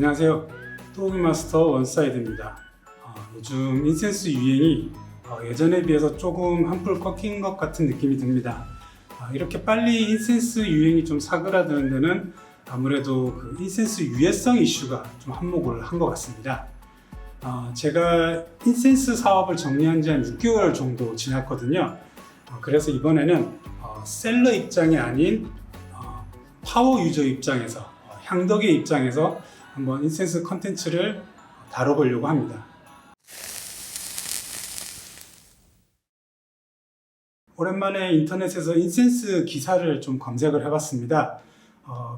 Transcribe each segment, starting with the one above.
안녕하세요. 또우기마스터 원사이드입니다. 요즘 인센스 유행이 예전에 비해서 조금 한풀 꺾인 것 같은 느낌이 듭니다. 이렇게 빨리 인센스 유행이 좀 사그라드는 데는 아무래도 그 인센스 유해성 이슈가 좀 한몫을 한 것 같습니다. 제가 인센스 사업을 정리한 지 한 6개월 정도 지났거든요. 그래서 이번에는 셀러 입장이 아닌 파워 유저 입장에서, 향덕의 입장에서 한번 인센스 컨텐츠를 다뤄보려고 합니다. 오랜만에 인터넷에서 인센스 기사를 좀 검색을 해봤습니다.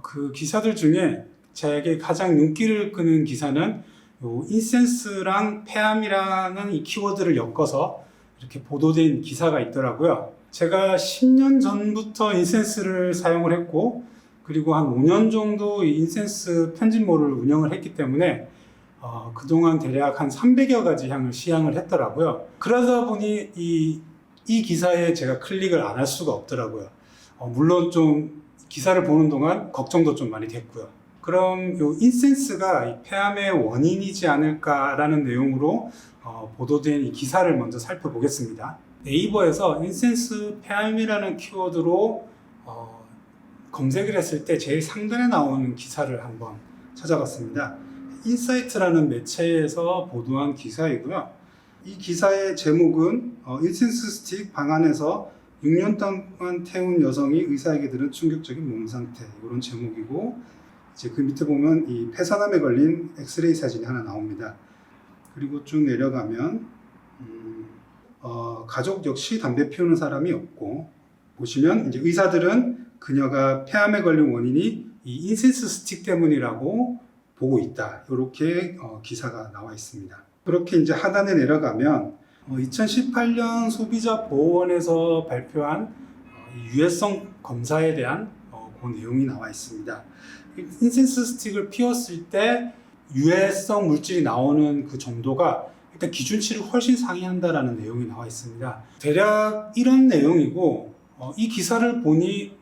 그 기사들 중에 제게 가장 눈길을 끄는 기사는 요 인센스랑 폐암이라는 이 키워드를 엮어서 이렇게 보도된 기사가 있더라고요. 제가 10년 전부터 인센스를 사용을 했고, 그리고 한 5년 정도 이 인센스 편집모를 운영을 했기 때문에 그동안 대략 한 300여 가지 향을 시향을 했더라고요. 그러다 보니 이 기사에 제가 클릭을 안 할 수가 없더라고요. 물론 좀 기사를 보는 동안 걱정도 좀 많이 됐고요. 그럼 이 인센스가 이 폐암의 원인이지 않을까라는 내용으로 보도된 이 기사를 먼저 살펴보겠습니다. 네이버에서 인센스 폐암이라는 키워드로 검색을 했을 때 제일 상단에 나오는 기사를 한번 찾아봤습니다. 인사이트라는 매체에서 보도한 기사이고요. 이 기사의 제목은 인센스 스틱 방안에서 6년 동안 태운 여성이 의사에게 들은 충격적인 몸 상태, 이런 제목이고, 이제 그 밑에 보면 이 폐산암에 걸린 엑스레이 사진이 하나 나옵니다. 그리고 쭉 내려가면 가족 역시 담배 피우는 사람이 없고, 보시면 이제 의사들은 그녀가 폐암에 걸린 원인이 이 인센스 스틱 때문이라고 보고 있다, 이렇게 기사가 나와 있습니다. 그렇게 이제 하단에 내려가면 2018년 소비자 보호원에서 발표한 유해성 검사에 대한 그 내용이 나와 있습니다. 인센스 스틱을 피웠을 때 유해성 물질이 나오는 그 정도가 일단 기준치를 훨씬 상회한다라는 내용이 나와 있습니다. 대략 이런 내용이고, 이 기사를 보니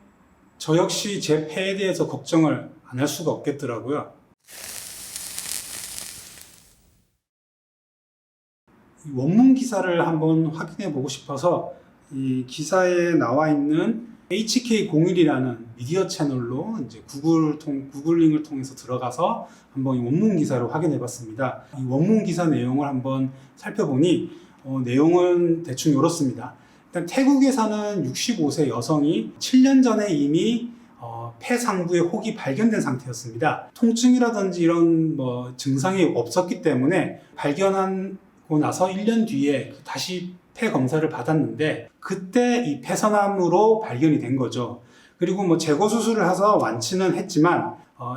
저 역시 제 폐에 대해서 걱정을 안 할 수가 없겠더라고요. 이 원문 기사를 한번 확인해 보고 싶어서 이 기사에 나와 있는 HK01이라는 미디어 채널로 이제 구글링을 통해서 들어가서 한번 이 원문 기사를 확인해 봤습니다. 이 원문 기사 내용을 한번 살펴보니 내용은 대충 이렇습니다. 일단 태국에 사는 65세 여성이 7년 전에 이미 폐 상부에 혹이 발견된 상태였습니다. 통증이라든지 이런 증상이 없었기 때문에 발견하고 나서 1년 뒤에 다시 폐 검사를 받았는데, 그때 이 폐선암으로 발견이 된 거죠. 그리고 제거 수술을 해서 완치는 했지만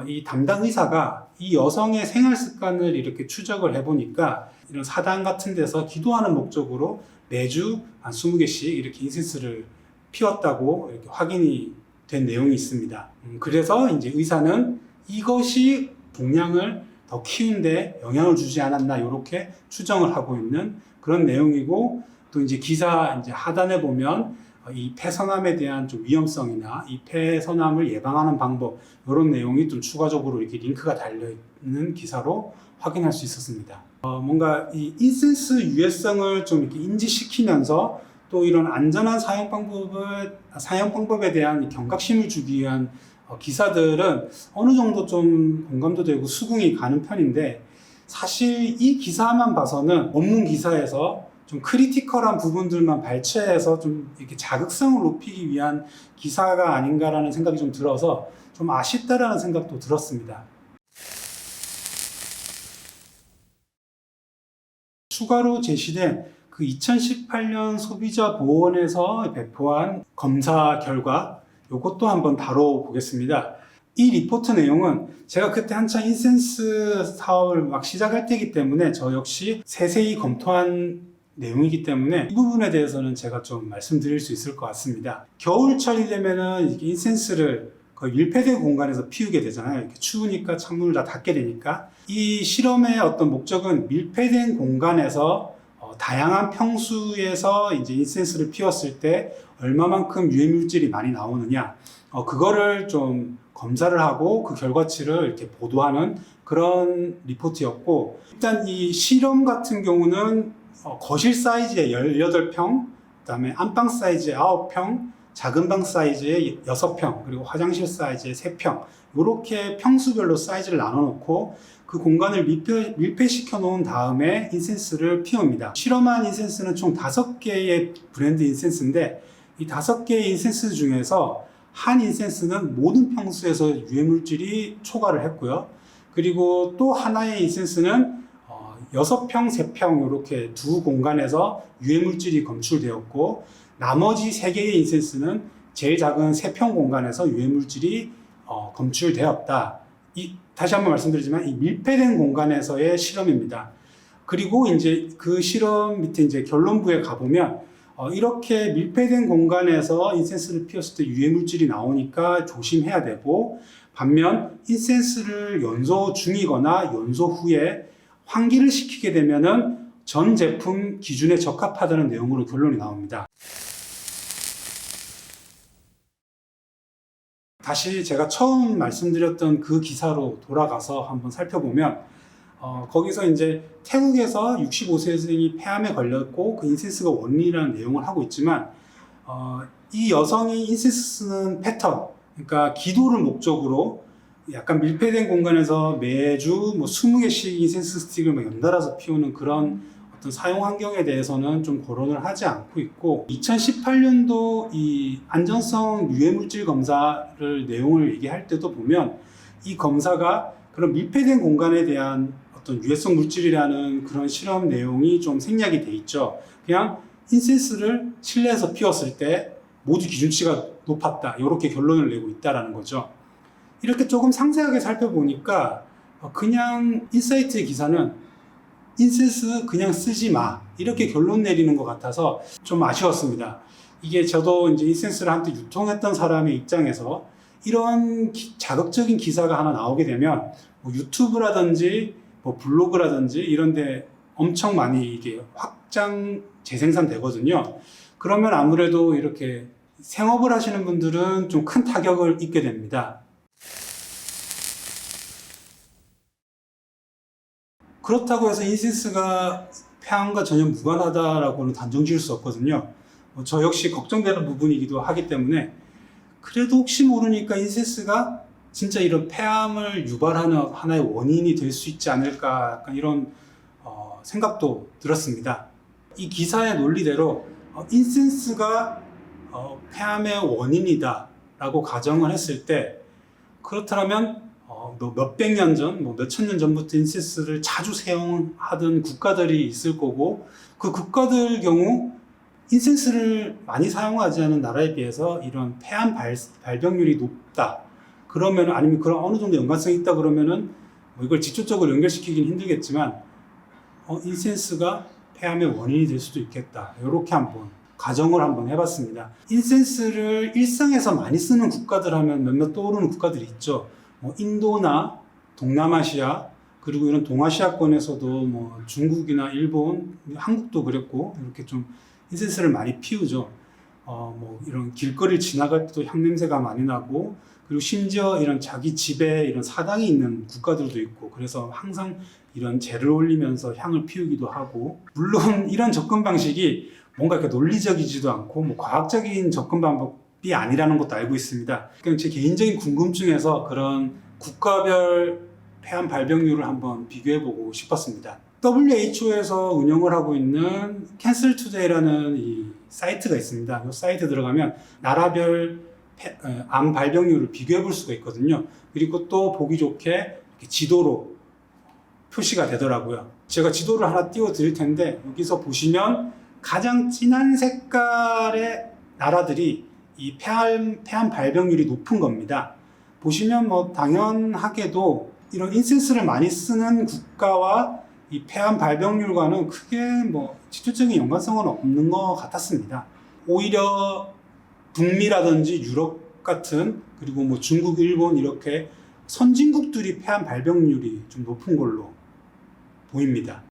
이 담당 의사가 이 여성의 생활 습관을 이렇게 추적을 해보니까 이런 사당 같은 데서 기도하는 목적으로 매주 한 20개씩 이렇게 인센스를 피웠다고 이렇게 확인이 된 내용이 있습니다. 그래서 이제 의사는 이것이 종양을 더 키우는데 영향을 주지 않았나, 이렇게 추정을 하고 있는 그런 내용이고, 또 이제 기사 이제 하단에 보면 이 폐선암에 대한 좀 위험성이나 이 폐선암을 예방하는 방법, 이런 내용이 좀 추가적으로 이렇게 링크가 달려 있는 기사로 확인할 수 있었습니다. 뭔가 이 인센스 유해성을 좀 이렇게 인지시키면서 또 이런 안전한 사용 방법에 대한 경각심을 주기 위한 기사들은 어느 정도 좀 공감도 되고 수긍이 가는 편인데, 사실 이 기사만 봐서는 원문 기사에서 좀 크리티컬한 부분들만 발췌해서 좀 이렇게 자극성을 높이기 위한 기사가 아닌가라는 생각이 좀 들어서 좀 아쉽다라는 생각도 들었습니다. 추가로 제시된 그 2018년 소비자 보호원에서 배포한 검사 결과, 이것도 한번 다뤄보겠습니다. 이 리포트 내용은 제가 그때 한창 인센스 사업을 막 시작할 때이기 때문에 저 역시 세세히 검토한 내용이기 때문에 이 부분에 대해서는 제가 좀 말씀드릴 수 있을 것 같습니다. 겨울철이 되면은 인센스를 거의 밀폐된 공간에서 피우게 되잖아요. 이렇게 추우니까 창문을 다 닫게 되니까. 이 실험의 어떤 목적은 밀폐된 공간에서 다양한 평수에서 이제 인센스를 피웠을 때 얼마만큼 유해 물질이 많이 나오느냐, 그거를 좀 검사를 하고 그 결과치를 이렇게 보도하는 그런 리포트였고, 일단 이 실험 같은 경우는 거실 사이즈의 18평, 그다음에 안방 사이즈의 9평, 작은 방 사이즈의 6평, 그리고 화장실 사이즈의 3평, 이렇게 평수별로 사이즈를 나눠놓고 그 공간을 밀폐시켜 놓은 다음에 인센스를 피웁니다. 실험한 인센스는 총 5개의 브랜드 인센스인데, 이 5개의 인센스 중에서 한 인센스는 모든 평수에서 유해물질이 초과를 했고요. 그리고 또 하나의 인센스는 6평, 3평 이렇게 두 공간에서 유해물질이 검출되었고, 나머지 3개의 인센스는 제일 작은 3평 공간에서 유해물질이 검출되었다. 다시 한번 말씀드리지만 이 밀폐된 공간에서의 실험입니다. 그리고 이제 그 실험 밑에 이제 결론부에 가보면 이렇게 밀폐된 공간에서 인센스를 피웠을 때 유해물질이 나오니까 조심해야 되고, 반면 인센스를 연소 중이거나 연소 후에 환기를 시키게 되면은 전 제품 기준에 적합하다는 내용으로 결론이 나옵니다. 다시 제가 처음 말씀드렸던 그 기사로 돌아가서 한번 살펴보면 거기서 이제 태국에서 65세생이 폐암에 걸렸고 그 인센스가 원인이라는 내용을 하고 있지만 이 여성이 인센스 쓰는 패턴, 그러니까 기도를 목적으로 약간 밀폐된 공간에서 매주 뭐 20개씩 인센스 스틱을 막 연달아서 피우는 그런 어떤 사용 환경에 대해서는 좀 거론을 하지 않고 있고, 2018년도 이 안전성 유해물질 검사를 내용을 얘기할 때도 보면 이 검사가 그런 밀폐된 공간에 대한 어떤 유해성 물질이라는 그런 실험 내용이 좀 생략이 돼 있죠. 그냥 인센스를 실내에서 피웠을 때 모두 기준치가 높았다, 이렇게 결론을 내고 있다라는 거죠. 이렇게 조금 상세하게 살펴보니까 그냥 인사이트의 기사는 인센스 그냥 쓰지 마, 이렇게 결론 내리는 것 같아서 좀 아쉬웠습니다. 이게 저도 이제 인센스를 한때 유통했던 사람의 입장에서 이런 자극적인 기사가 하나 나오게 되면 뭐 유튜브라든지 뭐 블로그라든지 이런데 엄청 많이 이게 확장 재생산 되거든요. 그러면 아무래도 이렇게 생업을 하시는 분들은 좀 큰 타격을 입게 됩니다. 그렇다고 해서 인센스가 폐암과 전혀 무관하다라고는 단정 지을 수 없거든요. 저 역시 걱정되는 부분이기도 하기 때문에, 그래도 혹시 모르니까 인센스가 진짜 이런 폐암을 유발하는 하나의 원인이 될 수 있지 않을까, 약간 이런 생각도 들었습니다. 이 기사의 논리대로 인센스가 폐암의 원인이다 라고 가정을 했을 때, 그렇다면 몇백 년 전, 뭐 몇천 년 전부터 인센스를 자주 사용하던 국가들이 있을 거고, 그 국가들 경우 인센스를 많이 사용하지 않은 나라에 비해서 이런 폐암 발병률이 높다 그러면, 아니면 그런 어느 정도 연관성이 있다 그러면은 뭐 이걸 직접적으로 연결시키긴 힘들겠지만 인센스가 폐암의 원인이 될 수도 있겠다, 이렇게 한번 가정을 한번 해봤습니다. 인센스를 일상에서 많이 쓰는 국가들 하면 몇몇 떠오르는 국가들이 있죠. 인도나 동남아시아, 그리고 이런 동아시아권에서도 뭐 중국이나 일본, 한국도 그랬고, 이렇게 좀 인센스를 많이 피우죠. 뭐 이런 길거리를 지나갈 때도 향 냄새가 많이 나고, 그리고 심지어 이런 자기 집에 이런 사당이 있는 국가들도 있고, 그래서 항상 이런 재를 올리면서 향을 피우기도 하고, 물론 이런 접근 방식이 뭔가 이렇게 논리적이지도 않고 뭐 과학적인 접근 방법이 아니라는 것도 알고 있습니다. 그냥 제 개인적인 궁금증에서 그런 국가별 폐암 발병률을 한번 비교해보고 싶었습니다. WHO에서 운영을 하고 있는 Cancer Today라는 이 사이트가 있습니다. 이 사이트 들어가면 나라별 암 발병률을 비교해볼 수가 있거든요. 그리고 또 보기 좋게 이렇게 지도로 표시가 되더라고요. 제가 지도를 하나 띄워 드릴 텐데, 여기서 보시면 가장 진한 색깔의 나라들이 이 폐암 발병률이 높은 겁니다. 보시면 뭐 당연하게도 이런 인센스를 많이 쓰는 국가와 이 폐암 발병률과는 크게 뭐 직접적인 연관성은 없는 것 같았습니다. 오히려 북미라든지 유럽 같은, 그리고 뭐 중국, 일본 이렇게 선진국들이 폐암 발병률이 좀 높은 걸로 보입니다.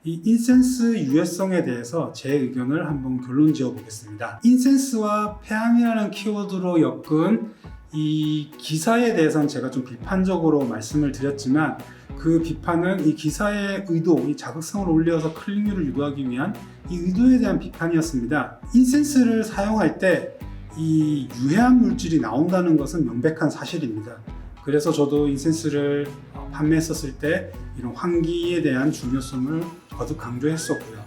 이 인센스 유해성에 대해서 제 의견을 한번 결론 지어 보겠습니다. 인센스와 폐암이라는 키워드로 엮은 이 기사에 대해서는 제가 좀 비판적으로 말씀을 드렸지만, 그 비판은 이 기사의 의도, 이 자극성을 올려서 클릭률을 유도하기 위한 이 의도에 대한 비판이었습니다. 인센스를 사용할 때 이 유해한 물질이 나온다는 것은 명백한 사실입니다. 그래서 저도 인센스를 판매했었을 때 이런 환기에 대한 중요성을 거듭 강조했었고요.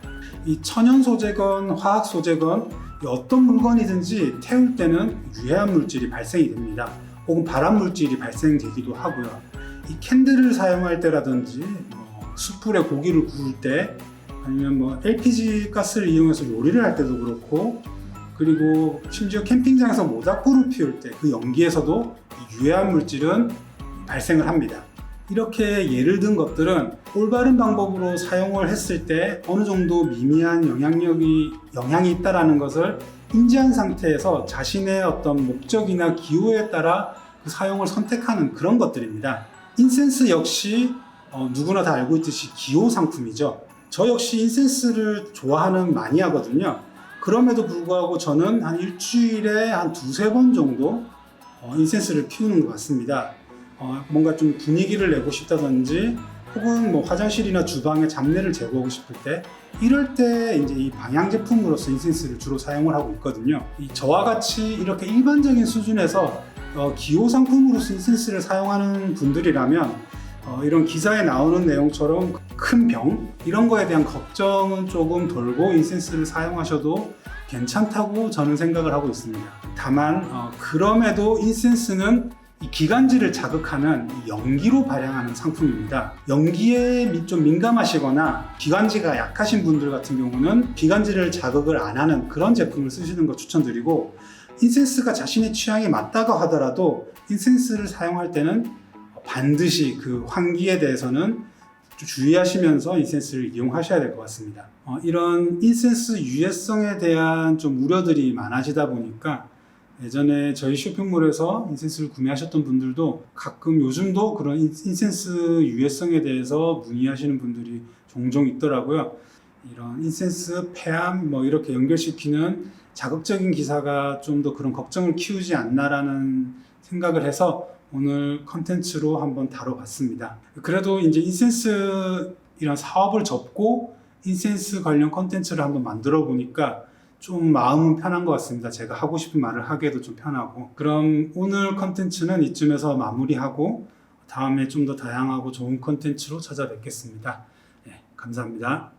이 천연 소재건 화학 소재건 어떤 물건이든지 태울 때는 유해한 물질이 발생이 됩니다. 혹은 발암 물질이 발생되기도 하고요. 이 캔들을 사용할 때라든지 숯불에 고기를 구울 때, 아니면 LPG 가스를 이용해서 요리를 할 때도 그렇고, 그리고 심지어 캠핑장에서 모닥불을 피울 때 그 연기에서도 유해한 물질은 발생을 합니다. 이렇게 예를 든 것들은 올바른 방법으로 사용을 했을 때 어느 정도 미미한 영향이 있다는 것을 인지한 상태에서 자신의 어떤 목적이나 기호에 따라 그 사용을 선택하는 그런 것들입니다. 인센스 역시 누구나 다 알고 있듯이 기호 상품이죠. 저 역시 인센스를 좋아하는 마니아거든요. 그럼에도 불구하고 저는 한 일주일에 한 두세 번 정도 인센스를 피우는 것 같습니다. 뭔가 좀 분위기를 내고 싶다든지, 혹은 뭐 화장실이나 주방에 잡내를 제거하고 싶을 때, 이럴 때 이제 이 방향 제품으로서 인센스를 주로 사용을 하고 있거든요. 저와 같이 이렇게 일반적인 수준에서 기호 상품으로서 인센스를 사용하는 분들이라면 이런 기사에 나오는 내용처럼 큰 병 이런 거에 대한 걱정은 조금 덜고 인센스를 사용하셔도 괜찮다고 저는 생각을 하고 있습니다. 다만 그럼에도 인센스는 이 기관지를 자극하는 연기로 발향하는 상품입니다. 연기에 좀 민감하시거나 기관지가 약하신 분들 같은 경우는 기관지를 자극을 안 하는 그런 제품을 쓰시는 거 추천드리고, 인센스가 자신의 취향에 맞다고 하더라도 인센스를 사용할 때는 반드시 그 환기에 대해서는 주의하시면서 인센스를 이용하셔야 될 것 같습니다. 이런 인센스 유해성에 대한 좀 우려들이 많아지다 보니까 예전에 저희 쇼핑몰에서 인센스를 구매하셨던 분들도 가끔 요즘도 그런 인센스 유해성에 대해서 문의하시는 분들이 종종 있더라고요. 이런 인센스, 폐암 이렇게 연결시키는 자극적인 기사가 좀 더 그런 걱정을 키우지 않나라는 생각을 해서 오늘 컨텐츠로 한번 다뤄봤습니다. 그래도 이제 인센스 이런 사업을 접고 인센스 관련 컨텐츠를 한번 만들어 보니까 좀 마음은 편한 것 같습니다. 제가 하고 싶은 말을 하기에도 좀 편하고. 그럼 오늘 컨텐츠는 이쯤에서 마무리하고 다음에 좀 더 다양하고 좋은 컨텐츠로 찾아뵙겠습니다. 네, 감사합니다.